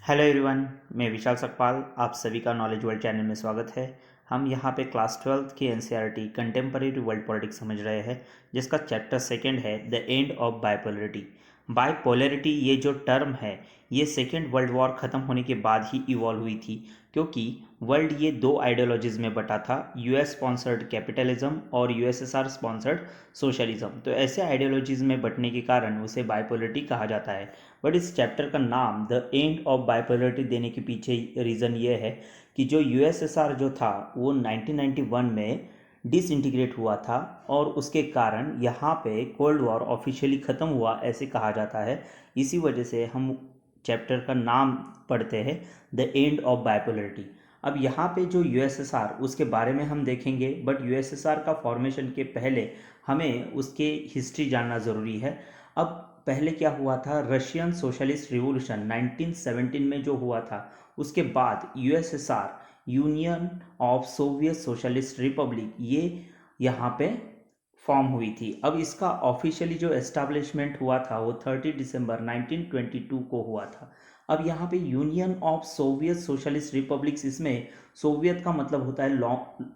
Hello everyone, मैं विशाल सकपाल। आप सभी का नॉलेज वर्ल्ड चैनल में स्वागत है। हम यहाँ पे क्लास 12th की एनसीईआरटी कंटेम्परेरी वर्ल्ड पॉलिटिक्स समझ रहे हैं, जिसका चैप्टर सेकंड है द एंड ऑफ बाइपोलरिटी। बाइपोलरिटी ये जो टर्म है, ये सेकेंड वर्ल्ड वॉर ख़त्म होने के बाद ही इवॉल्व हुई थी, क्योंकि वर्ल्ड ये दो आइडियोलॉजीज़ में बटा था, यूएस स्पॉन्सर्ड कैपिटलिज्म और यूएसएसआर स्पॉन्सर्ड सोशलिज्म। तो ऐसे आइडियोलॉजीज़ में बटने के कारण उसे बाइपोलरिटी कहा जाता है। बट इस चैप्टर का नाम द एंड ऑफ बाइपोलरिटी देने के पीछे रीज़न ये है कि जो यूएसएसआर जो था वो 1991 में डिसइंटीग्रेट हुआ था, और उसके कारण यहाँ पे कोल्ड वॉर ऑफिशियली ख़त्म हुआ ऐसे कहा जाता है। इसी वजह से हम चैप्टर का नाम पढ़ते हैं द एंड ऑफ बाइपोलरिटी। अब यहाँ पे जो यूएसएसआर उसके बारे में हम देखेंगे, बट यूएसएसआर का फॉर्मेशन के पहले हमें उसके हिस्ट्री जानना ज़रूरी है। अब पहले क्या हुआ था, रशियन सोशलिस्ट रिवॉल्यूशन 1917 में जो हुआ था, उसके बाद USSR union of Soviet socialist Republic ये यहाँ पे फॉर्म हुई थी। अब इसका ऑफिशियली जो एस्टैब्लिशमेंट हुआ था वो 30 दिसंबर 1922 को हुआ था। अब यहाँ पे union of Soviet socialist republics, इसमें सोवियत का मतलब होता है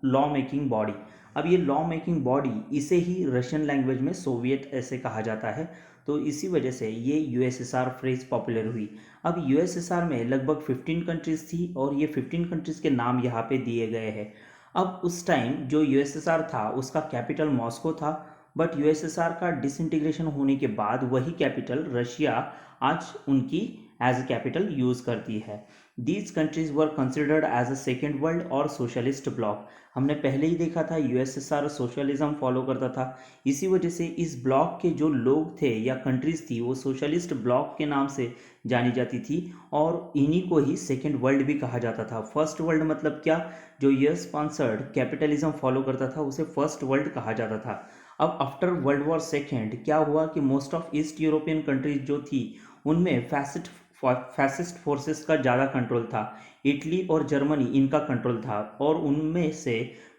लॉ मेकिंग बॉडी। अब ये लॉ मेकिंग बॉडी, इसे ही रशियन लैंग्वेज में सोवियत ऐसे कहा जाता है। तो इसी वजह से ये यूएसएसआर फ्रेज पॉपुलर हुई। अब यूएसएसआर में लगभग 15 कंट्रीज थी, और ये 15 कंट्रीज के नाम यहाँ पे दिए गए हैं। अब उस टाइम जो यूएसएसआर था उसका कैपिटल मॉस्को था, बट यूएसएसआर का डिसइंटीग्रेशन होने के बाद वही कैपिटल रशिया आज उनकी एज ए कैपिटल यूज़ करती है। These countries were considered as a second world और सोशलिस्ट ब्लॉक। हमने पहले ही देखा था यूएसएसआर सोशलिज्म फॉलो करता था। इसी वजह से इस ब्लॉक के जो लोग थे या कंट्रीज थी वो सोशलिस्ट ब्लॉक के नाम से जानी जाती थी, और इन्हीं को ही सेकेंड वर्ल्ड भी कहा जाता था। फर्स्ट वर्ल्ड मतलब क्या, जो यूएस स्पॉन्सर्ड कैपिटलिज्म फॉलो करता था उसे फर्स्ट वर्ल्ड कहा जाता था। अब आफ्टर वर्ल्ड वॉर सेकेंड क्या हुआ कि most of east European countries जो थी उनमें फैसिस्ट फोर्सेस का ज़्यादा कंट्रोल था। इटली और जर्मनी इनका कंट्रोल था, और उनमें से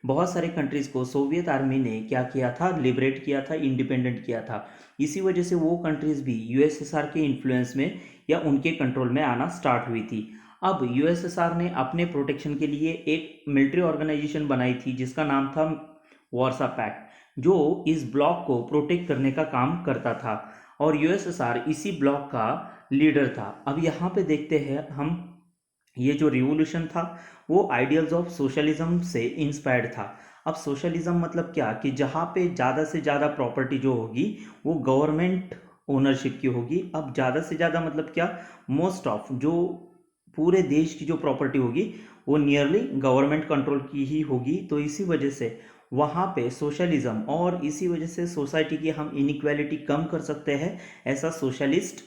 बहुत सारे कंट्रीज़ को सोवियत आर्मी ने क्या किया था, लिबरेट किया था, इंडिपेंडेंट किया था। इसी वजह से वो कंट्रीज़ भी यूएसएसआर के इन्फ्लुएंस में या उनके कंट्रोल में आना स्टार्ट हुई थी। अब यूएसएसआर ने अपने प्रोटेक्शन के लिए एक मिलिट्री ऑर्गेनाइजेशन बनाई थी जिसका नाम था वार्सा पैक्ट, जो इस ब्लॉक को प्रोटेक्ट करने का काम करता था, और यूएसएसआर इसी ब्लॉक का लीडर था। अब यहाँ पे देखते हैं हम, ये जो रिवॉल्यूशन था वो आइडियल्स ऑफ सोशलिज्म से इंस्पायर्ड था। अब सोशलिज्म मतलब क्या कि जहाँ पे ज़्यादा से ज़्यादा प्रॉपर्टी जो होगी वो गवर्नमेंट ओनरशिप की होगी। अब ज़्यादा से ज़्यादा मतलब क्या, मोस्ट ऑफ जो पूरे देश की जो प्रॉपर्टी होगी वो नियरली गवर्नमेंट कंट्रोल की ही होगी। तो इसी वजह से वहाँ पे सोशलिज्म, और इसी वजह से सोसाइटी की हम इनइक्वालिटी कम कर सकते हैं ऐसा सोशलिस्ट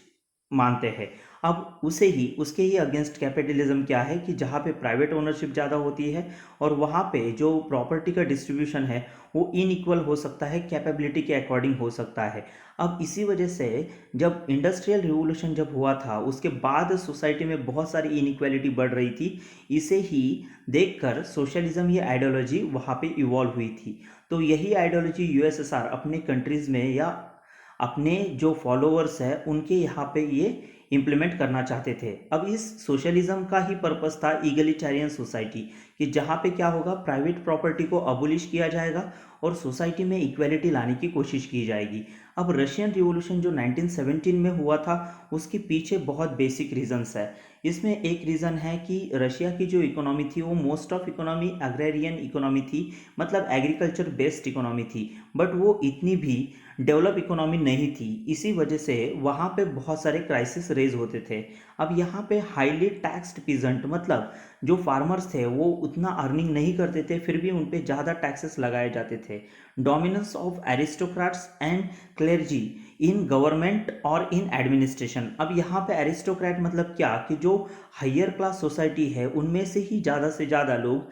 मानते हैं। अब उसे ही उसके ही अगेंस्ट कैपिटलिज्म क्या है कि जहाँ पे प्राइवेट ओनरशिप ज़्यादा होती है, और वहाँ पे जो प्रॉपर्टी का डिस्ट्रीब्यूशन है वो इनइक्वल हो सकता है, कैपेबिलिटी के अकॉर्डिंग हो सकता है। अब इसी वजह से जब इंडस्ट्रियल रिवॉल्यूशन जब हुआ था उसके बाद सोसाइटी में बहुत सारी इनइक्वालिटी बढ़ रही थी। इसे ही देखकर सोशलिज्म ये आइडियोलॉजी वहाँ पे इवॉल्व हुई थी। तो यही आइडियोलॉजी यूएसएसआर अपने कंट्रीज़ में या अपने जो फॉलोअर्स हैं उनके यहाँ पे ये इम्प्लीमेंट करना चाहते थे। अब इस सोशलिज्म का ही पर्पस था ईगलिटेरियन सोसाइटी, कि जहाँ पे क्या होगा, प्राइवेट प्रॉपर्टी को अबोलिश किया जाएगा और सोसाइटी में इक्वलिटी लाने की कोशिश की जाएगी। अब रशियन रिवॉल्यूशन जो 1917 में हुआ था उसके पीछे बहुत बेसिक रीजंस है। इसमें एक रीज़न है कि रशिया की जो इकोनॉमी थी वो most of economy agrarian economy थी, मतलब एग्रीकल्चर बेस्ड इकोनॉमी थी, बट वो इतनी भी डेवलप इकोनॉमी नहीं थी। इसी वजह से वहाँ पे बहुत सारे क्राइसिस रेज होते थे। अब यहाँ पे हाईली टैक्स्ड पीजेंट, मतलब जो फार्मर्स थे वो उतना अर्निंग नहीं करते थे, फिर भी उन पे ज़्यादा टैक्सेस लगाए जाते थे। Dominance of aristocrats and clergy in government और इन एडमिनिस्ट्रेशन। अब यहाँ पे एरिस्टोक्रेट मतलब क्या कि जो हायर क्लास सोसाइटी है उनमें से ही ज़्यादा से ज़्यादा लोग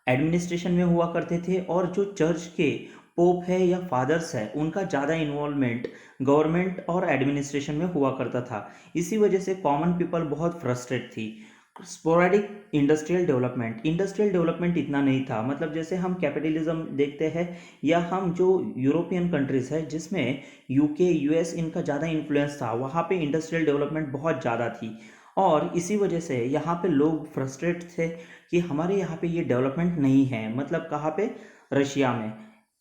एडमिनिस्ट्रेशन में हुआ करते थे, और जो चर्च के पोप है या फादर्स है उनका ज़्यादा इन्वॉल्वमेंट गवर्नमेंट और एडमिनिस्ट्रेशन में हुआ करता था। इसी वजह से कॉमन पीपल बहुत फ्रस्ट्रेट थी। स्पोरेडिक इंडस्ट्रियल डेवलपमेंट इतना नहीं था, मतलब जैसे हम कैपिटलिज्म देखते हैं या हम जो यूरोपियन कंट्रीज़ है जिसमें यूके यूएस इनका ज़्यादा इन्फ्लुएंस था, वहाँ पे इंडस्ट्रियल डेवलपमेंट बहुत ज़्यादा थी। और इसी वजह से यहाँ पे लोग फ्रस्ट्रेट थे कि हमारे यहाँ पे ये डेवलपमेंट नहीं है, मतलब कहाँ पे, रशिया में।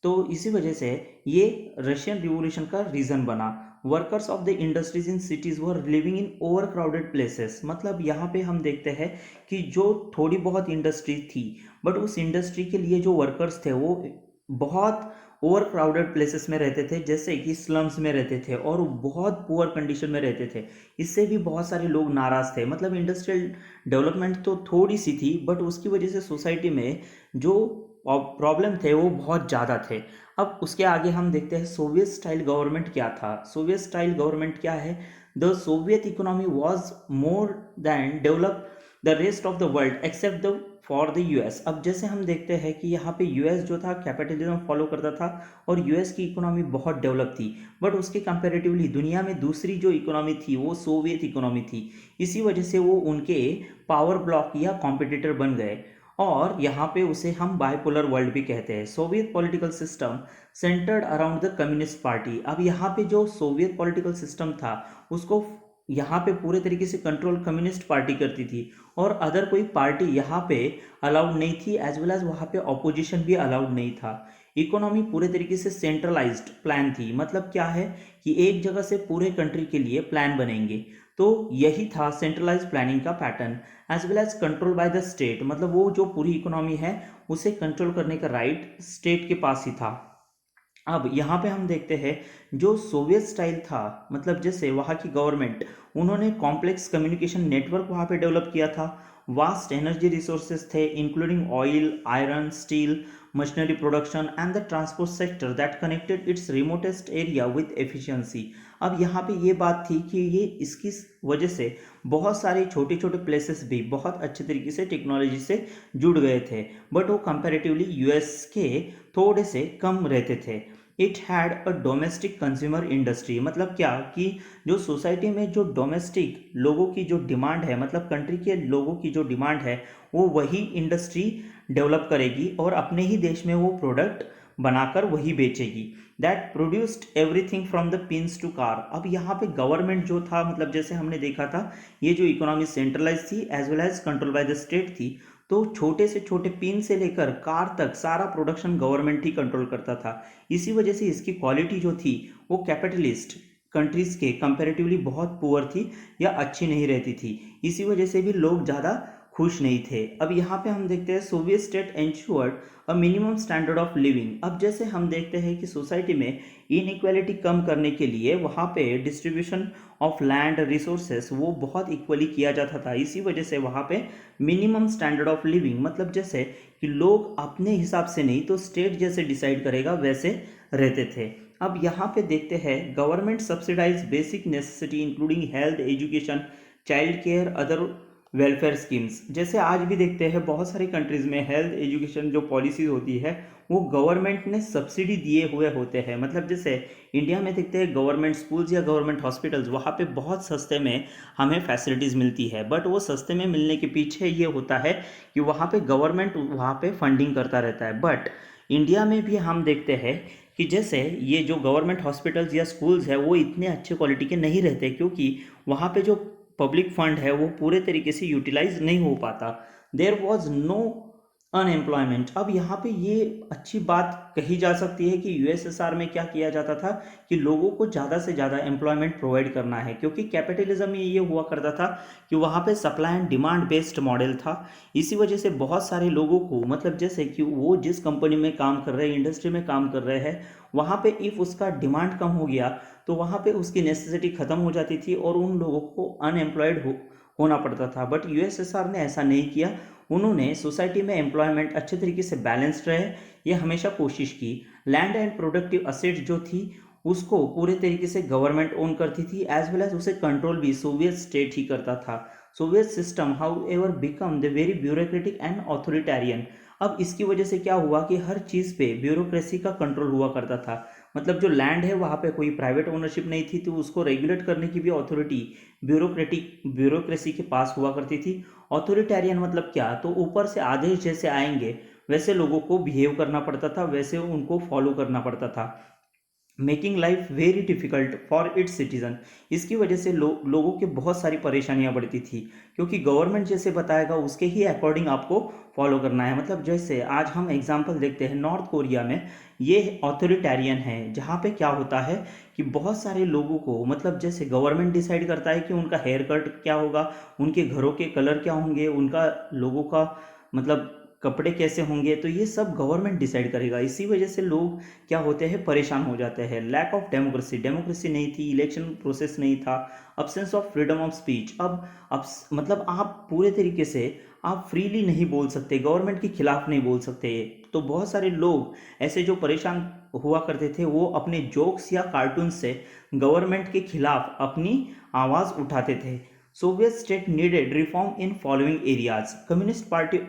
तो इसी वजह से ये रशियन रिवॉल्यूशन का रीज़न बना। Workers of the industries in cities were living in over crowded places, मतलब यहाँ पे हम देखते हैं कि जो थोड़ी बहुत इंडस्ट्री थी, बट उस इंडस्ट्री के लिए जो वर्कर्स थे वो बहुत ओवर क्राउडेड प्लेसेस में रहते थे, जैसे कि स्लम्स में रहते थे और बहुत पुअर कंडीशन में रहते थे। इससे भी बहुत सारे लोग नाराज़ थे। मतलब इंडस्ट्रियल डेवलपमेंट तो थोड़ी सी थी, बट उसकी वजह से सोसाइटी में जो प्रॉब्लम थे वो बहुत ज़्यादा थे। अब उसके आगे हम देखते हैं सोवियत स्टाइल गवर्नमेंट क्या था। सोवियत स्टाइल गवर्नमेंट क्या है? The Soviet economy was more than develop the rest of the world accept the for the US. अब जैसे हम देखते हैं कि यहाँ पे यूएस जो था कैपिटलिज्म फॉलो करता था और यूएस की इकोनॉमी बहुत डेवलप थी, बट उसके कंपैरेटिवली दुनिया में दूसरी जो इकोनॉमी थी वो सोवियत इकोनॉमी थी। इसी वजह से वो उनके पावर ब्लॉक या कॉम्पिटिटर बन गए, और यहाँ पे उसे हम बाइपोलर वर्ल्ड भी कहते हैं। Soviet political system centred around the communist party. अब यहाँ पे जो सोवियत पॉलिटिकल सिस्टम था उसको यहाँ पे पूरे तरीके से कंट्रोल कम्युनिस्ट पार्टी करती थी, और अदर कोई पार्टी यहाँ पे अलाउड नहीं थी, एज वेल एज वहाँ पे ऑपोजिशन भी अलाउड नहीं था। इकोनॉमी पूरे तरीके से सेंट्रलाइज्ड प्लान थी। मतलब क्या है कि एक जगह से पूरे कंट्री के लिए प्लान बनेंगे, तो यही था सेंट्रलाइज प्लानिंग का pattern. As well as control by the state, मतलब वो जो पूरी इकोनॉमी है उसे कंट्रोल करने का राइट स्टेट के पास ही था। अब यहाँ पे हम देखते हैं जो सोवियत स्टाइल था, मतलब जैसे वहाँ की गवर्नमेंट, उन्होंने कॉम्प्लेक्स कम्युनिकेशन नेटवर्क वहाँ पे डेवलप किया था। वास्ट एनर्जी रिसोर्सेज थे including oil, iron, steel, machinery production and the transport sector that connected it's remotest area with efficiency. अब यहाँ पे ये बात थी कि ये इसकी वजह से बहुत सारे छोटे छोटे प्लेसेस भी बहुत अच्छे तरीके से टेक्नोलॉजी से जुड़ गए थे, बट वो कंपैरेटिवली यूएस के थोड़े से कम रहते थे। It had a domestic consumer industry, मतलब क्या कि जो सोसाइटी में जो डोमेस्टिक लोगों की जो डिमांड है, मतलब कंट्री के लोगों की जो डिमांड है, वो वही इंडस्ट्री डेवलप करेगी और अपने ही देश में वो प्रोडक्ट बनाकर वही बेचेगी। That produced everything from the pins to car. अब यहाँ पे गवर्नमेंट जो था, मतलब जैसे हमने देखा था, ये जो इकोनॉमी सेंट्रलाइज थी as well as control by the state थी, तो छोटे से छोटे पिन से लेकर कार तक सारा प्रोडक्शन गवर्नमेंट ही कंट्रोल करता था। इसी वजह से इसकी क्वालिटी जो थी वो कैपिटलिस्ट कंट्रीज के कंपैरेटिवली बहुत पुअर थी या अच्छी नहीं रहती थी। इसी वजह से भी लोग ज़्यादा खुश नहीं थे। अब यहाँ पे हम देखते हैं Soviet state ensured a minimum standard of living. अब जैसे हम देखते हैं कि सोसाइटी में इनइक्वालिटी कम करने के लिए वहाँ पे डिस्ट्रीब्यूशन ऑफ लैंड रिसोर्सेस वो बहुत इक्वली किया जाता था। इसी वजह से वहाँ पे मिनिमम स्टैंडर्ड ऑफ लिविंग, मतलब जैसे कि लोग अपने हिसाब से नहीं तो स्टेट जैसे डिसाइड करेगा वैसे रहते थे। अब यहाँ पे देखते हैं government subsidise basic necessity including health, education, child care, other welfare schemes. जैसे आज भी देखते हैं बहुत सारी कंट्रीज़ में हेल्थ एजुकेशन जो पॉलिसीज होती है वो गवर्नमेंट ने सब्सिडी दिए हुए होते हैं। मतलब जैसे इंडिया में देखते हैं गवर्नमेंट स्कूल्स या गवर्नमेंट हॉस्पिटल्स, वहाँ पे बहुत सस्ते में हमें फैसिलिटीज़ मिलती है, बट वो सस्ते में मिलने के पीछे ये होता है कि वहाँ पे गवर्नमेंट वहाँ पे फंडिंग करता रहता है। बट इंडिया में भी हम देखते हैं कि जैसे ये जो गवर्नमेंट हॉस्पिटल्स या स्कूल्स है वो इतने अच्छे क्वालिटी के नहीं रहते, क्योंकि वहाँ पे जो पब्लिक फंड है वो पूरे तरीके से यूटिलाइज नहीं हो पाता। There was no unemployment. अब यहाँ पे ये अच्छी बात कही जा सकती है कि यूएसएसआर में क्या किया जाता था कि लोगों को ज़्यादा से ज़्यादा एम्प्लॉयमेंट प्रोवाइड करना है, क्योंकि कैपिटलिज्म में ये हुआ करता था कि वहाँ पे supply and demand based model था। इसी वजह से बहुत सारे लोगों को, मतलब जैसे कि वो जिस कंपनी में काम कर रहे हैं, इंडस्ट्री में काम कर रहे हैं, वहाँ पे इफ़ उसका डिमांड कम हो गया तो वहाँ पे उसकी नेसेसिटी ख़त्म हो जाती थी और उन लोगों को अनएम्प्लॉयड होना पड़ता था। बट यूएसएसआर ने ऐसा नहीं किया। उन्होंने सोसाइटी में एम्प्लॉयमेंट अच्छे तरीके से बैलेंस्ड रहे, ये हमेशा कोशिश की। लैंड एंड प्रोडक्टिव असेट जो थी उसको पूरे तरीके से गवर्नमेंट ओन करती थी, एज वेल एज उसे कंट्रोल भी सोवियत स्टेट ही करता था। Soviet system how ever become the very bureaucratic and authoritarian. अब इसकी वजह से क्या हुआ कि हर चीज़ पे ब्यूरोक्रेसी का कंट्रोल हुआ करता था। मतलब जो लैंड है वहाँ पे कोई प्राइवेट ओनरशिप नहीं थी, तो उसको रेगुलेट करने की भी अथॉरिटी ब्यूरोक्रेसी के पास हुआ करती थी। ऑथोरिटेरियन मतलब क्या, तो ऊपर से आदेश जैसे आएंगे वैसे लोगों को बिहेव करना पड़ता था, वैसे उनको फॉलो करना पड़ता था। Making life very difficult for its citizen. इसकी वजह से लोगों की बहुत सारी परेशानियां बढ़ती थी, क्योंकि गवर्नमेंट जैसे बताएगा उसके ही अकॉर्डिंग आपको फॉलो करना है। मतलब जैसे आज हम एग्जांपल देखते हैं नॉर्थ कोरिया में, ये ऑथोरिटेरियन है, जहाँ पे क्या होता है कि बहुत सारे लोगों को, मतलब जैसे गवर्नमेंट डिसाइड करता है कि उनका हेयर कट क्या होगा, उनके घरों के कलर क्या होंगे, उनका लोगों का मतलब कपड़े कैसे होंगे, तो ये सब गवर्नमेंट डिसाइड करेगा। इसी वजह से लोग क्या होते हैं, परेशान हो जाते हैं। लैक ऑफ डेमोक्रेसी, डेमोक्रेसी नहीं थी, इलेक्शन प्रोसेस नहीं था, absence of freedom of speech. अब मतलब आप पूरे तरीके से आप फ्रीली नहीं बोल सकते, गवर्नमेंट के खिलाफ नहीं बोल सकते। तो बहुत सारे लोग ऐसे जो परेशान हुआ करते थे, वो अपने जोक्स या कार्टून से गवर्नमेंट के खिलाफ अपनी आवाज़ उठाते थे। Soviet state needed reform in following areas. Communist party,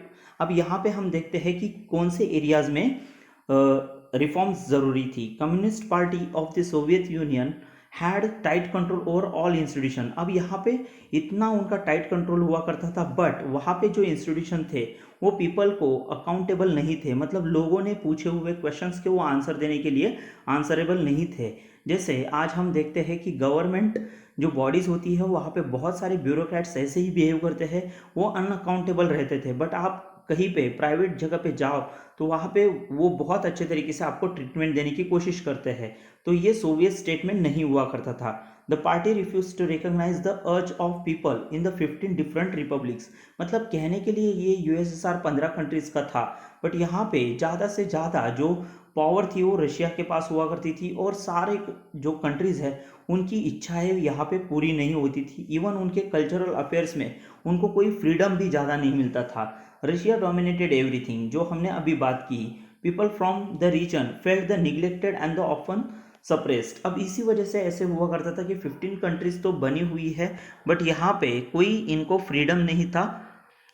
अब यहाँ पे हम देखते हैं कि कौन से एरियाज में रिफॉर्म्स ज़रूरी थी। Communist party of the Soviet union had tight control over all institution. अब यहाँ पे इतना उनका टाइट कंट्रोल हुआ करता था, बट वहाँ पे जो इंस्टीट्यूशन थे वो पीपल को अकाउंटेबल नहीं थे। मतलब लोगों ने पूछे हुए क्वेश्चंस के वो आंसर देने के लिए आंसरेबल नहीं थे। जैसे आज हम देखते हैं कि गवर्नमेंट जो बॉडीज़ होती है वहाँ पे बहुत सारे ब्यूरोक्रेट्स ऐसे ही बिहेव करते हैं, वो अनअकाउंटेबल रहते थे। बट आप कहीं पे प्राइवेट जगह पे जाओ तो वहाँ पे वो बहुत अच्छे तरीके से आपको ट्रीटमेंट देने की कोशिश करते हैं। तो ये सोवियत स्टेट में नहीं हुआ करता था। The party refuse to recognise the urge of people in the 15 different republics. मतलब कहने के लिए ये यूएसएसआर 15 कंट्रीज का था, बट यहाँ पे ज़्यादा से ज़्यादा जो पावर थी वो रशिया के पास हुआ करती थी, और सारे जो कंट्रीज़ है उनकी इच्छाएं यहाँ पे पूरी नहीं होती थी। इवन उनके कल्चरल अफेयर्स में उनको कोई फ्रीडम भी ज़्यादा नहीं मिलता था। रशिया डोमिनेटेड एवरीथिंग, जो हमने अभी बात की। People from the region felt the neglected and the often suppressed. अब इसी वजह से ऐसे हुआ करता था कि 15 कंट्रीज तो बनी हुई है, बट यहाँ पे कोई इनको फ्रीडम नहीं था,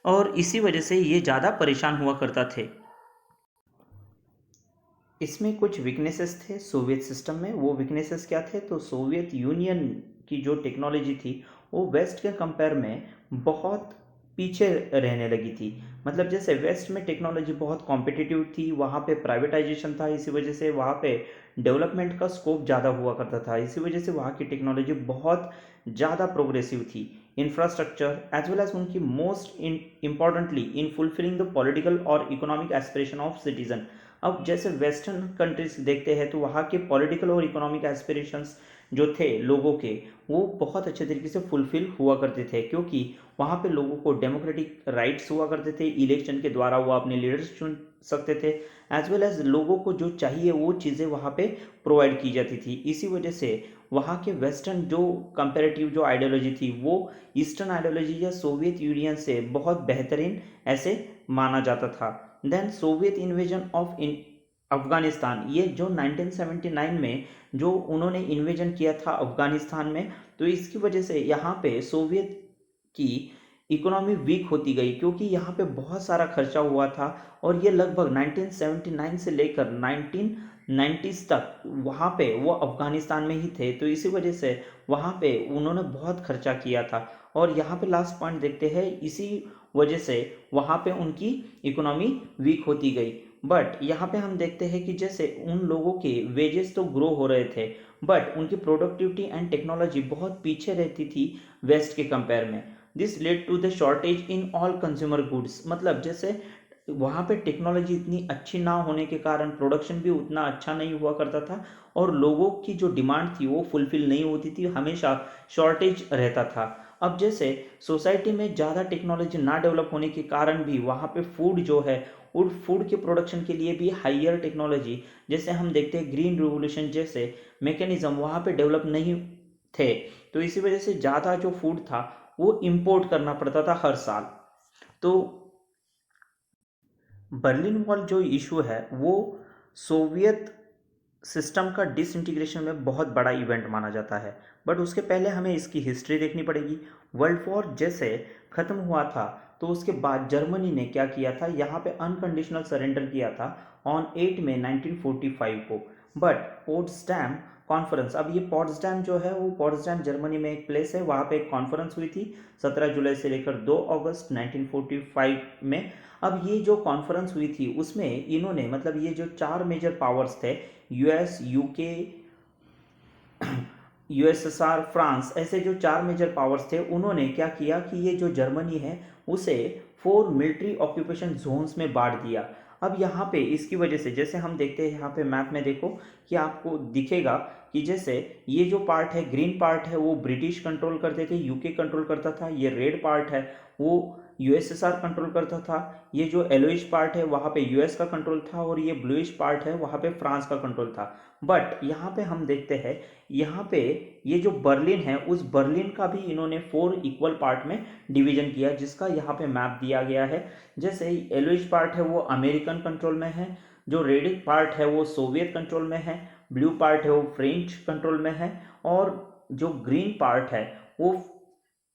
और इसी वजह से ये ज़्यादा परेशान हुआ करता थे। इसमें कुछ वीकनेसेस थे सोवियत सिस्टम में। वो वीकनेसेस क्या थे, तो सोवियत यूनियन की जो टेक्नोलॉजी थी वो वेस्ट के कंपेयर में बहुत पीछे रहने लगी थी। मतलब जैसे वेस्ट में टेक्नोलॉजी बहुत कॉम्पिटिटिव थी, वहाँ पे प्राइवेटाइजेशन था, इसी वजह से वहाँ पे डेवलपमेंट का स्कोप ज़्यादा हुआ करता था। इसी वजह से वहाँ की टेक्नोलॉजी बहुत ज़्यादा प्रोग्रेसिव थी। इंफ्रास्ट्रक्चर एज वेल एज उनकी most importantly in fulfilling the political और इकोनॉमिक एस्पिरेशन ऑफ सिटीजन। अब जैसे वेस्टर्न कंट्रीज देखते हैं तो वहाँ के पॉलिटिकल और इकोनॉमिक एस्पिरेशंस जो थे लोगों के, वो बहुत अच्छे तरीके से फुलफिल हुआ करते थे, क्योंकि वहाँ पे लोगों को डेमोक्रेटिक राइट्स हुआ करते थे। इलेक्शन के द्वारा वो अपने लीडर्स चुन सकते थे, एज वेल एज लोगों को जो चाहिए वो चीज़ें वहाँ पे प्रोवाइड की जाती थी। इसी वजह से वहाँ के वेस्टर्न जो कंपेरेटिव जो आइडियोलॉजी थी वो ईस्टर्न आइडियोलॉजी या सोवियत यूनियन से बहुत बेहतरीन ऐसे माना जाता था। Then Soviet invasion of Afghanistan, ये जो 1979 में जो उन्होंने इन्वेजन किया था अफगानिस्तान में, तो इसकी वजह से यहाँ पे सोवियत की इकोनॉमी वीक होती गई, क्योंकि यहाँ पे बहुत सारा खर्चा हुआ था, और ये लगभग 1979 से लेकर 1990s तक वहाँ पे वो अफगानिस्तान में ही थे। तो इसी वजह से वहाँ पे उन्होंने बहुत खर्चा किया था, और यहाँ पे लास्ट पॉइंट देखते हैं, इसी वजह से वहाँ पे उनकी इकोनॉमी वीक होती गई। बट यहाँ पे हम देखते हैं कि जैसे उन लोगों के वेजेस तो ग्रो हो रहे थे, बट उनकी प्रोडक्टिविटी एंड टेक्नोलॉजी बहुत पीछे रहती थी वेस्ट के कंपेयर में। This led to the shortage in all consumer goods. मतलब जैसे वहाँ पे टेक्नोलॉजी इतनी अच्छी ना होने के कारण प्रोडक्शन भी उतना अच्छा नहीं हुआ करता था, और लोगों की जो डिमांड थी वो फुलफिल नहीं होती थी, हमेशा शॉर्टेज रहता था। अब जैसे सोसाइटी में ज़्यादा टेक्नोलॉजी ना डेवलप होने के कारण भी वहाँ पे फूड जो है, और फूड के प्रोडक्शन के लिए भी हाइयर टेक्नोलॉजी, जैसे हम देखते हैं ग्रीन रिवोल्यूशन जैसे मैकेनिज्म वहाँ पे डेवलप नहीं थे। तो इसी वजह से ज़्यादा जो फूड था वो इम्पोर्ट करना पड़ता था हर साल। तो बर्लिन वॉल जो इशू है वो सोवियत सिस्टम का डिसइंटीग्रेशन में बहुत बड़ा इवेंट माना जाता है। बट उसके पहले हमें इसकी हिस्ट्री देखनी पड़ेगी। वर्ल्ड वॉर जैसे ख़त्म हुआ था तो उसके बाद जर्मनी ने क्या किया था, यहाँ पे अनकंडीशनल सरेंडर किया था ऑन 8 मई 1945 को। बट पोट्सडैम कॉन्फ्रेंस, अब ये पोट्सडैम जो है वो पोट्सडैम जर्मनी में एक प्लेस है, वहाँ पे एक कॉन्फ्रेंस हुई थी 17 जुलाई से लेकर 2 अगस्त 1945 में। अब ये जो कॉन्फ्रेंस हुई थी उसमें इन्होंने, मतलब ये जो चार मेजर पावर्स थे, यूएस, यूके, यूएसएसआर, फ्रांस, ऐसे जो 4 मेजर पावर्स थे उन्होंने क्या किया कि ये जो जर्मनी है उसे 4 मिलिट्री ऑक्यूपेशन जोन्स में बांट दिया। अब यहाँ पे इसकी वजह से जैसे हम देखते हैं यहाँ पे मैप में देखो कि आपको दिखेगा कि जैसे ये जो पार्ट है, ग्रीन पार्ट है, वो ब्रिटिश कंट्रोल करते थे, यूके कंट्रोल करता था। ये रेड पार्ट है वो यूएसएसआर कंट्रोल करता था। ये जो येलोइश पार्ट है वहाँ पे यूएस का कंट्रोल था और ये ब्लूइश पार्ट है वहाँ पे फ्रांस का कंट्रोल था। बट यहाँ पे हम देखते हैं यहाँ पे ये जो बर्लिन है उस बर्लिन का भी इन्होंने 4 इक्वल पार्ट में डिवीजन किया, जिसका यहाँ पे मैप दिया गया है। जैसे येलोइश पार्ट है वो अमेरिकन कंट्रोल में है, जो रेड पार्ट है वो सोवियत कंट्रोल में है, ब्लू पार्ट है वो फ्रेंच कंट्रोल में है, और जो ग्रीन पार्ट है वो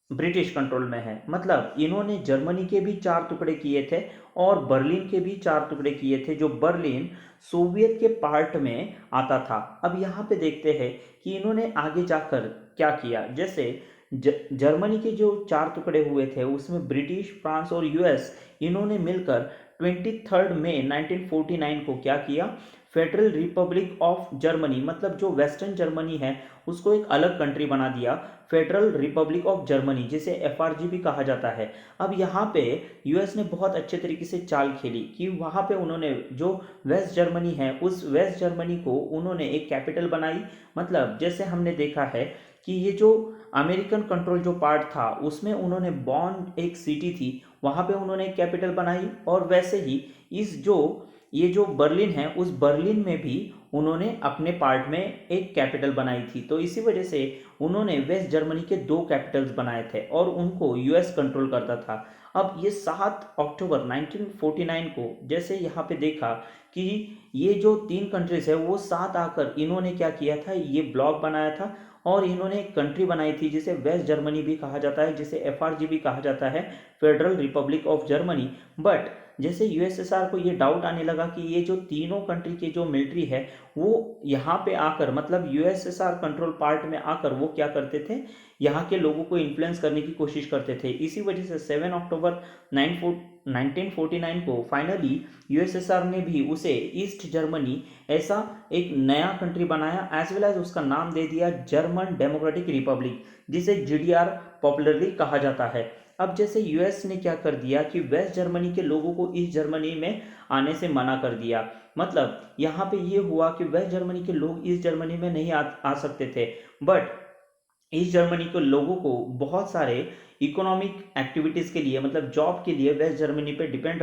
ब्रिटिश कंट्रोल में है। मतलब इन्होंने जर्मनी के भी 4 टुकड़े किए थे और बर्लिन के भी 4 टुकड़े किए थे, जो बर्लिन सोवियत के पार्ट में आता था। अब यहाँ पे देखते हैं कि इन्होंने आगे जाकर क्या किया। जैसे जर्मनी के जो 4 टुकड़े हुए थे उसमें ब्रिटिश, फ्रांस और यूएस इन्होंने मिलकर 23 मई 1949 को क्या किया, फेडरल रिपब्लिक ऑफ जर्मनी, मतलब जो वेस्टर्न जर्मनी है उसको एक अलग कंट्री बना दिया, फेडरल रिपब्लिक ऑफ जर्मनी, जिसे एफआरजी भी कहा जाता है। अब यहाँ पे यूएस ने बहुत अच्छे तरीके से चाल खेली कि वहाँ पे उन्होंने जो वेस्ट जर्मनी है उस वेस्ट जर्मनी को उन्होंने एक कैपिटल बनाई। मतलब जैसे हमने देखा है कि ये जो अमेरिकन कंट्रोल जो पार्ट था उसमें उन्होंने बॉन एक सिटी थी वहाँ पे उन्होंने एक कैपिटल बनाई, और वैसे ही इस जो ये जो बर्लिन है उस बर्लिन में भी उन्होंने अपने पार्ट में एक कैपिटल बनाई थी। तो इसी वजह से उन्होंने वेस्ट जर्मनी के 2 कैपिटल्स बनाए थे और उनको यूएस कंट्रोल करता था। अब ये 7 अक्टूबर 1949 को जैसे यहाँ पे देखा कि ये जो 3 कंट्रीज है वो साथ आकर इन्होंने क्या किया था, ये ब्लॉक बनाया था और इन्होंने एक कंट्री बनाई थी जिसे वेस्ट जर्मनी भी कहा जाता है, जिसे एफआरजी भी कहा जाता है, federal Republic of Germany. But जैसे यूएसएसआर को ये डाउट आने लगा कि ये जो तीनों कंट्री के जो मिलिट्री है वो यहाँ पे आकर, मतलब यूएसएसआर कंट्रोल पार्ट में आकर वो क्या करते थे, यहाँ के लोगों को इन्फ्लुएंस करने की कोशिश करते थे। इसी वजह से 7 अक्टूबर 1949 को फाइनली यूएसएसआर ने भी उसे ईस्ट जर्मनी ऐसा एक नया कंट्री बनाया, एज वेल एज उसका नाम दे दिया जर्मन डेमोक्रेटिक रिपब्लिक, जिसे जीडीआर पॉपुलरली कहा जाता है। अब जैसे यूएस ने क्या कर दिया कि वेस्ट जर्मनी के लोगों को ईस्ट जर्मनी में आने से मना कर दिया। मतलब यहाँ पे ये हुआ कि वेस्ट जर्मनी के लोग ईस्ट जर्मनी में नहीं आ सकते थे, बट ईस्ट जर्मनी के लोगों को बहुत सारे इकोनॉमिक एक्टिविटीज़ के लिए, मतलब जॉब के लिए वेस्ट जर्मनी पे डिपेंड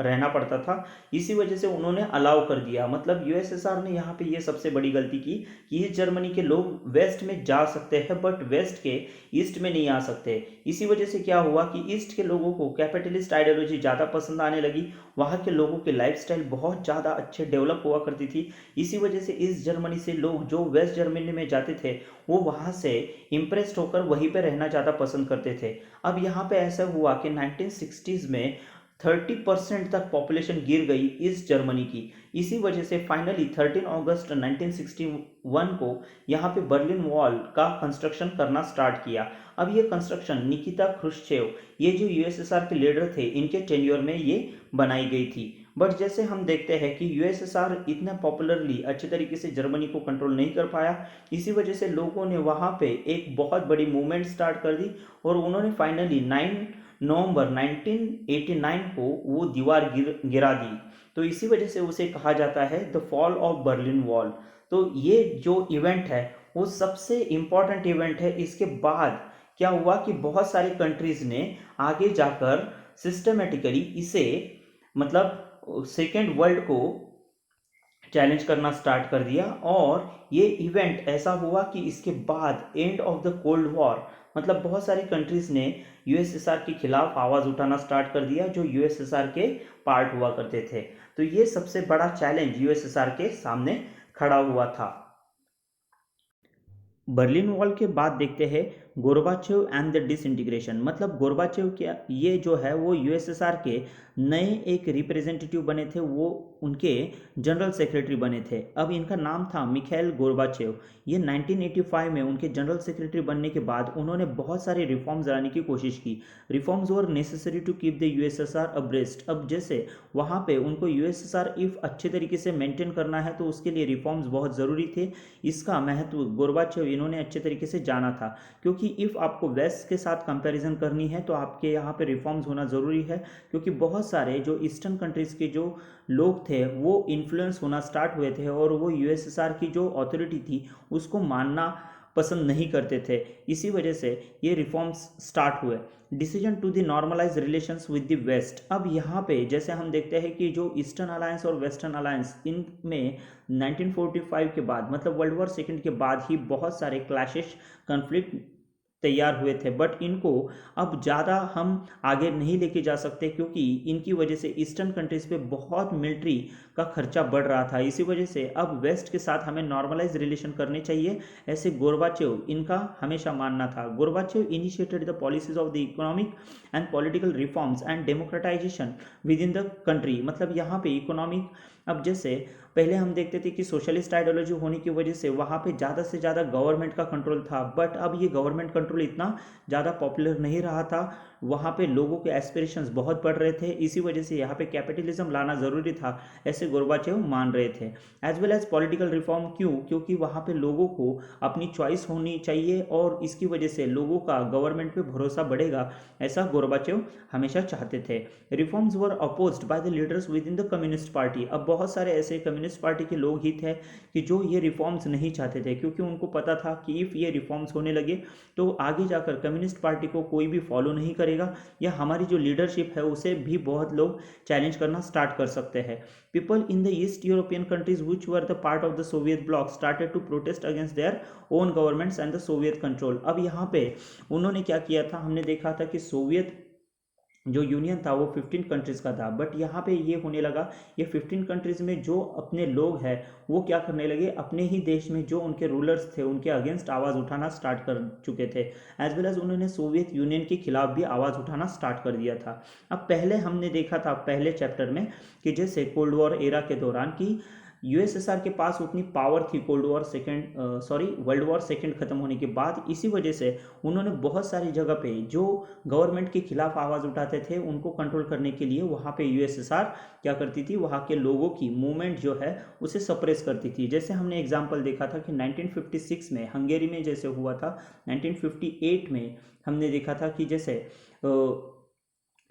रहना पड़ता था। इसी वजह से उन्होंने अलाउ कर दिया। मतलब यूएसएसआर ने यहाँ पे ये सबसे बड़ी गलती की कि ईस्ट जर्मनी के लोग वेस्ट में जा सकते हैं बट वेस्ट के ईस्ट में नहीं आ सकते। इसी वजह से क्या हुआ कि ईस्ट के लोगों को कैपिटलिस्ट आइडियोलॉजी ज़्यादा पसंद आने लगी। वहाँ के लोगों की लाइफस्टाइल बहुत ज़्यादा अच्छे डेवलप हुआ करती थी। इसी वजह से ईस्ट जर्मनी से लोग जो वेस्ट जर्मनी में जाते थे वो वहाँ से इम्प्रेस्ड होकर वहीं पे रहना ज़्यादा पसंद करते थे। अब यहाँ पे ऐसा हुआ कि 1960s में 30% तक पॉपुलेशन गिर गई ईस्ट जर्मनी की। इसी वजह से फाइनली 13 अगस्त 1961 को यहाँ पे बर्लिन वॉल का कंस्ट्रक्शन करना स्टार्ट किया। अब ये कंस्ट्रक्शन निकिता ख्रुश्चेव, ये जो यूएसएसआर के लीडर थे, इनके टेन्योर में ये बनाई गई थी। बट जैसे हम देखते हैं कि यूएसएसआर इतना पॉपुलरली अच्छे तरीके से जर्मनी को कंट्रोल नहीं कर पाया। इसी वजह से लोगों ने वहाँ पे एक बहुत बड़ी मूवमेंट स्टार्ट कर दी और उन्होंने फाइनली 9 नवंबर 1989 को वो दीवार गिरा दी। तो इसी वजह से उसे कहा जाता है the fall of Berlin wall. तो ये जो इवेंट है वो सबसे इम्पॉर्टेंट इवेंट है। इसके बाद क्या हुआ कि बहुत सारी कंट्रीज ने आगे जाकर सिस्टमेटिकली इसे, मतलब सेकेंड वर्ल्ड को चैलेंज करना स्टार्ट कर दिया। और ये इवेंट ऐसा हुआ कि इसके बाद end of the cold war, मतलब बहुत सारी कंट्रीज ने यूएसएसआर के खिलाफ आवाज़ उठाना स्टार्ट कर दिया जो यूएसएसआर के पार्ट हुआ करते थे। तो ये सबसे बड़ा चैलेंज यूएसएसआर के सामने खड़ा हुआ था। बर्लिन वॉल के बाद देखते हैं गोर्बाचेव एंड द डिसइंटीग्रेशन, मतलब गोर्बाचेव क्या ये जो है वो यूएसएसआर के नए एक रिप्रेजेंटेटिव बने थे, वो उनके जनरल सेक्रेटरी बने थे। अब इनका नाम था मिखाइल गोर्बाचेव। ये 1985 में उनके जनरल सेक्रेटरी बनने के बाद उन्होंने बहुत सारे रिफॉर्म्स लाने की कोशिश की। Reforms were necessary to keep the USSR abreast. अब जैसे वहाँ पे उनको यूएसएसआर इफ अच्छे तरीके से मेंटेन करना है तो उसके लिए रिफॉर्म्स बहुत ज़रूरी थे। इसका महत्व गोर्बाचेव इन्होंने अच्छे तरीके से जाना था, क्योंकि इफ़ आपको वेस्ट के साथ कंपैरिजन करनी है तो आपके यहाँ पे रिफॉर्म्स होना ज़रूरी है, क्योंकि बहुत सारे जो ईस्टर्न कंट्रीज़ के जो लोग थे वो इन्फ्लुएंस होना स्टार्ट हुए थे और वो यूएसएसआर की जो अथॉरिटी थी उसको मानना पसंद नहीं करते थे। इसी वजह से ये रिफॉर्म्स स्टार्ट हुए। Decision to the normalise relations with the West. अब यहाँ पे जैसे हम देखते हैं कि जो ईस्टर्न अलायंस और वेस्टर्न अलायंस, इनमें 1945 के बाद मतलब वर्ल्ड वॉर सेकेंड के बाद ही बहुत सारे क्लैशेस, कन्फ्लिक्ट तैयार हुए थे, बट इनको अब ज़्यादा हम आगे नहीं लेके जा सकते, क्योंकि इनकी वजह से ईस्टर्न कंट्रीज़ पे बहुत मिलिट्री का खर्चा बढ़ रहा था। इसी वजह से अब वेस्ट के साथ हमें नॉर्मलाइज रिलेशन करने चाहिए, ऐसे गोर्बाचेव इनका हमेशा मानना था। Gorbachev initiated the policies of the economic and political reforms and democratisation with in the country, मतलब यहाँ पे इकोनॉमिक, अब जैसे पहले हम देखते थे कि सोशलिस्ट आइडियोलॉजी होने की वजह से वहाँ पे ज़्यादा से ज़्यादा गवर्नमेंट का कंट्रोल था, बट अब ये गवर्नमेंट कंट्रोल इतना ज़्यादा पॉपुलर नहीं रहा था। वहाँ पे लोगों के एस्पिरेशंस बहुत बढ़ रहे थे, इसी वजह से यहाँ पे कैपिटलिज्म लाना ज़रूरी था, ऐसे गोर्बाचेव मान रहे थे। As well as political reform, क्यों? क्योंकि वहाँ पे लोगों को अपनी चॉइस होनी चाहिए और इसकी वजह से लोगों का गवर्नमेंट पे भरोसा बढ़ेगा, ऐसा गोर्बाचेव हमेशा चाहते थे। Reforms were opposed by the leaders with in the communist party. अब बहुत सारे ऐसे कम्युनिस्ट पार्टी के लोग ही थे कि जो ये रिफॉर्म्स नहीं चाहते थे, क्योंकि उनको पता था कि इफ़ ये रिफॉर्म्स होने लगे तो आगे जाकर कम्युनिस्ट पार्टी को कोई भी फॉलो नहीं करेगा, या हमारी जो लीडरशिप है उसे भी बहुत लोग चैलेंज करना स्टार्ट कर सकते हैं। People in the East European countries which were the part of the Soviet bloc started to protest against their own governments and the Soviet control. अब यहाँ पे उन्होंने क्या किया था, हमने देखा था कि सोवियत जो यूनियन था वो 15 कंट्रीज़ का था, बट यहाँ पे ये होने लगा, ये 15 कंट्रीज़ में जो अपने लोग हैं वो क्या करने लगे, अपने ही देश में जो उनके रूलर्स थे उनके अगेंस्ट आवाज़ उठाना स्टार्ट कर चुके थे। एज वेल एज उन्होंने सोवियत यूनियन के खिलाफ भी आवाज़ उठाना स्टार्ट कर दिया था। अब पहले हमने देखा था पहले चैप्टर में कि जैसे कोल्ड वॉर एरा के दौरान की यूएसएसआर के पास उतनी पावर थी वर्ल्ड वॉर सेकेंड खत्म होने के बाद, इसी वजह से उन्होंने बहुत सारी जगह पे जो गवर्नमेंट के खिलाफ आवाज़ उठाते थे उनको कंट्रोल करने के लिए वहाँ पे यूएसएसआर क्या करती थी, वहाँ के लोगों की मूवमेंट जो है उसे सप्रेस करती थी। जैसे हमने एग्जाम्पल देखा था कि 1956 में हंगेरी में जैसे हुआ था, 1958 में हमने देखा था कि जैसे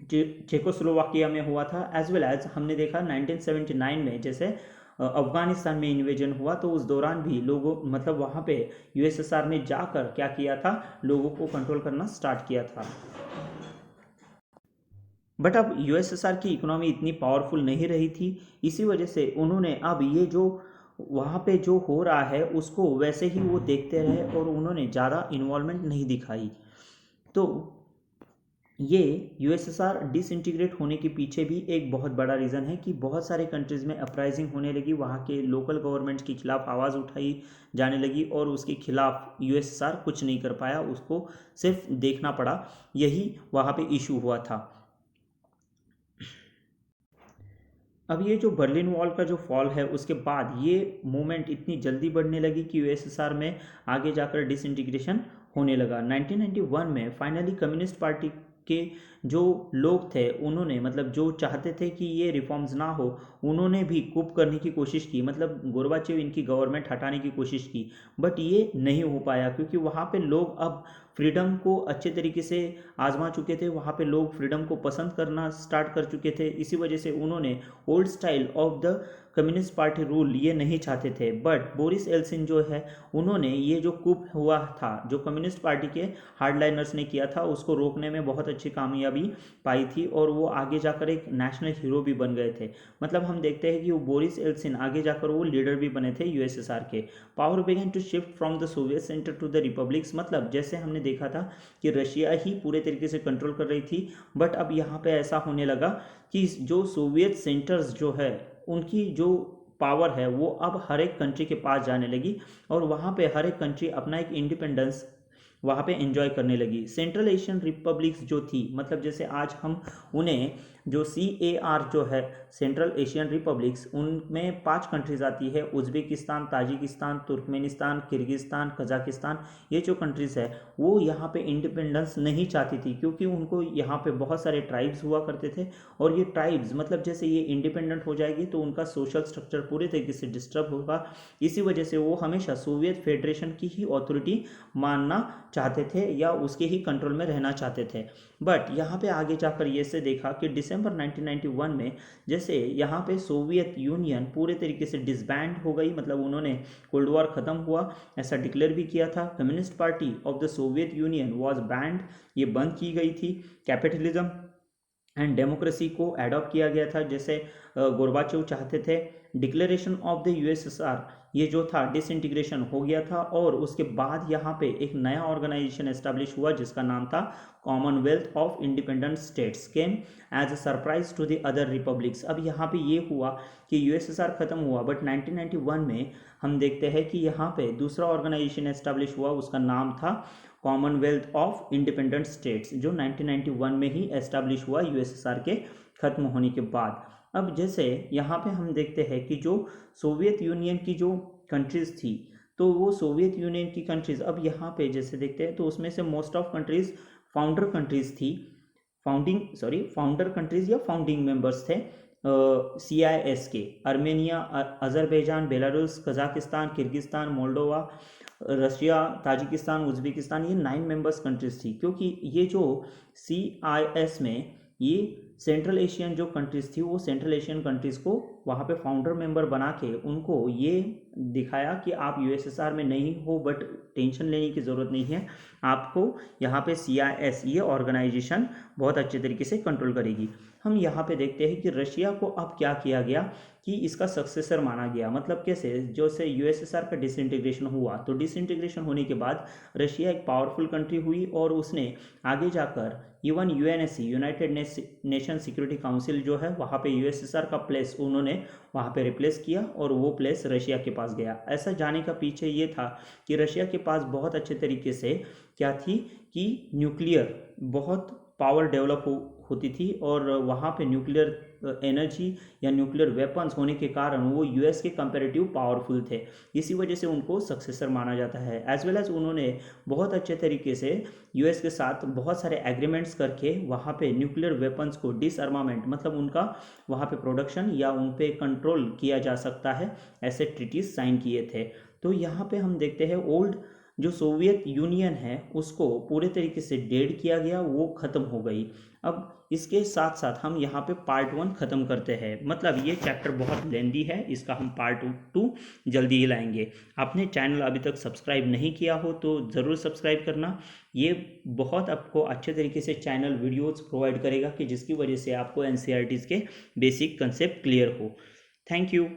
चेकोस्लोवाकिया में हुआ था, एज वेल एज हमने देखा 1979 में जैसे अफगानिस्तान में इन्वेजन हुआ, तो उस दौरान भी लोगों मतलब वहाँ पे यूएसएसआर ने जाकर क्या किया था, लोगों को कंट्रोल करना स्टार्ट किया था। बट अब यूएसएसआर की इकोनॉमी इतनी पावरफुल नहीं रही थी, इसी वजह से उन्होंने अब ये जो वहाँ पे जो हो रहा है उसको वैसे ही वो देखते रहे और उन्होंने ज़्यादा इन्वॉल्वमेंट नहीं दिखाई। तो ये यूएसएसआर डिसइंटीग्रेट होने के पीछे भी एक बहुत बड़ा रीज़न है कि बहुत सारे कंट्रीज़ में अपराइजिंग होने लगी, वहाँ के लोकल गवर्नमेंट्स के खिलाफ आवाज़ उठाई जाने लगी और उसके खिलाफ यूएसएसआर कुछ नहीं कर पाया, उसको सिर्फ देखना पड़ा, यही वहाँ पे इशू हुआ था। अब ये जो बर्लिन वॉल का जो फॉल है उसके बाद ये मूवमेंट इतनी जल्दी बढ़ने लगी कि यूएसएसआर में आगे जाकर डिसइंटीग्रेशन होने लगा। 1991 में फाइनली कम्युनिस्ट पार्टी के जो लोग थे उन्होंने मतलब जो चाहते थे कि ये रिफॉर्म्स ना हो, उन्होंने भी कूप करने की कोशिश की, मतलब गोर्बाचेव इनकी गवर्नमेंट हटाने की कोशिश की, बट ये नहीं हो पाया क्योंकि वहाँ पे लोग अब फ्रीडम को अच्छे तरीके से आजमा चुके थे, वहाँ पे लोग फ्रीडम को पसंद करना स्टार्ट कर चुके थे। इसी वजह से उन्होंने old style of the communist party rule ये नहीं चाहते थे। बट बोरिस एल्सिन जो है उन्होंने ये जो कूप हुआ था जो कम्युनिस्ट पार्टी के हार्डलाइनर्स ने किया था उसको रोकने में बहुत अच्छी कामयाबी पाई थी और वो आगे जाकर एक नेशनल हीरो भी बन गए थे। मतलब हम देखते हैं कि वो बोरिस एल्सिन आगे जाकर वो लीडर भी बने थे यूएसएसआर के। Power began to shift from the Soviet centre to the republics, मतलब जैसे हमने देखा था कि रशिया ही पूरे तरीके से कंट्रोल कर रही थी, बट अब यहाँ पे ऐसा होने लगा कि जो सोवियत सेंटर्स जो है उनकी जो पावर है वो अब हर एक कंट्री के पास जाने लगी और वहाँ पे हर एक कंट्री अपना एक इंडिपेंडेंस वहाँ पे एंजॉय करने लगी। सेंट्रल एशियन रिपब्लिक्स जो थी, मतलब जैसे आज हम उन्हें जो CAR जो है सेंट्रल एशियन रिपब्लिक्स, उनमें 5 कंट्रीज आती है, Uzbekistan, Tajikistan, Turkmenistan, Kyrgyzstan, Kazakhstan. ये जो कंट्रीज़ है वो यहाँ पे इंडिपेंडेंस नहीं चाहती थी, क्योंकि उनको यहाँ पे बहुत सारे ट्राइब्स हुआ करते थे, और ये ट्राइब्स मतलब जैसे ये इंडिपेंडेंट हो जाएगी तो उनका सोशल स्ट्रक्चर पूरे तरीके से डिस्टर्ब होगा। इसी वजह से वो हमेशा सोवियत फेडरेशन की ही अथॉरिटी मानना चाहते थे या उसके ही कंट्रोल में रहना चाहते थे। बट यहाँ पे आगे जाकर ये से देखा कि दिसंबर 1991 में जैसे यहाँ पे सोवियत यूनियन पूरे तरीके से डिसबैंड हो गई, मतलब उन्होंने कोल्ड वॉर ख़त्म हुआ ऐसा डिक्लेयर भी किया था। Communist party of the Soviet union was banned, ये बंद की गई थी। कैपिटलिज्म एंड डेमोक्रेसी को एडॉप्ट किया गया था, जैसे गोरबाचोव चाहते थे। डिक्लेरेशन ऑफ द USSR, ये जो था डिसइंटीग्रेशन हो गया था, और उसके बाद यहाँ पे एक नया ऑर्गेनाइजेशन एस्टेब्लिश हुआ जिसका नाम था Commonwealth of Independent States, came as a surprise to the other republics. अब यहाँ पे ये हुआ कि USSR खत्म हुआ, बट 1991 में हम देखते हैं कि यहाँ पे दूसरा ऑर्गेनाइजेशन एस्टेब्लिश हुआ, उसका नाम था कॉमनवेल्थ ऑफ इंडिपेंडेंट स्टेट्स, जो 1991 में ही एस्टेब्लिश हुआ USSR के खत्म होने के बाद। अब जैसे यहाँ पे हम देखते हैं कि जो सोवियत यूनियन की जो कंट्रीज़ थी, तो वो सोवियत यूनियन की कंट्रीज़ अब यहाँ पे जैसे देखते हैं तो उसमें से most of countries founder countries थी, फाउंडर कंट्रीज़ या फाउंडिंग मेंबर्स थे CIS के। Armenia, Azerbaijan, Belarus, Kazakhstan, Kyrgyzstan, Moldova, Russia, Tajikistan, Uzbekistan, ये 9 मेंबर्स कंट्रीज़ थी। क्योंकि ये जो CIS में ये सेंट्रल एशियन जो कंट्रीज़ थी, वो सेंट्रल एशियन कंट्रीज़ को वहाँ पे फाउंडर मेंबर बना के उनको ये दिखाया कि आप USSR में नहीं हो, बट टेंशन लेने की ज़रूरत नहीं है, आपको यहाँ पे CIS ये ऑर्गेनाइजेशन बहुत अच्छे तरीके से कंट्रोल करेगी। हम यहाँ पे देखते हैं कि रशिया को अब क्या किया गया कि इसका सक्सेसर माना गया। मतलब कैसे, जैसे USSR का डिसइंटीग्रेशन हुआ, तो डिसइंटीग्रेशन होने के बाद रशिया एक पावरफुल कंट्री हुई, और उसने आगे जाकर even UNSC, United nation security council जो है, वहाँ पे USSR का प्लेस उन्होंने वहाँ पे रिप्लेस किया, और वो प्लेस रशिया के पास गया। ऐसा जाने का पीछे ये था कि रशिया के पास बहुत अच्छे तरीके से क्या थी कि न्यूक्लियर बहुत पावर डेवलप होती थी, और वहाँ पे न्यूक्लियर एनर्जी या न्यूक्लियर वेपन्स होने के कारण वो US के कंपैरेटिव पावरफुल थे। इसी वजह से उनको सक्सेसर माना जाता है। एज वेल एज उन्होंने बहुत अच्छे तरीके से US के साथ बहुत सारे एग्रीमेंट्स करके वहाँ पे न्यूक्लियर वेपन्स को डिसआर्मामेंट, मतलब उनका वहाँ पे प्रोडक्शन या उन पे कंट्रोल किया जा सकता है, ऐसे ट्रीटीज साइन किए थे। तो यहाँ पे हम देखते हैं ओल्ड जो सोवियत यूनियन है उसको पूरे तरीके से डेड किया गया, वो ख़त्म हो गई। अब इसके साथ साथ हम यहाँ पे पार्ट 1 ख़त्म करते हैं, मतलब ये चैप्टर बहुत लेंदी है, इसका हम पार्ट 2 जल्दी ही लाएंगे। आपने चैनल अभी तक सब्सक्राइब नहीं किया हो तो ज़रूर सब्सक्राइब करना, ये बहुत आपको अच्छे तरीके से चैनल वीडियोज़ प्रोवाइड करेगा कि जिसकी वजह से आपको NCERTs के बेसिक कंसेप्ट क्लियर हो। Thank you.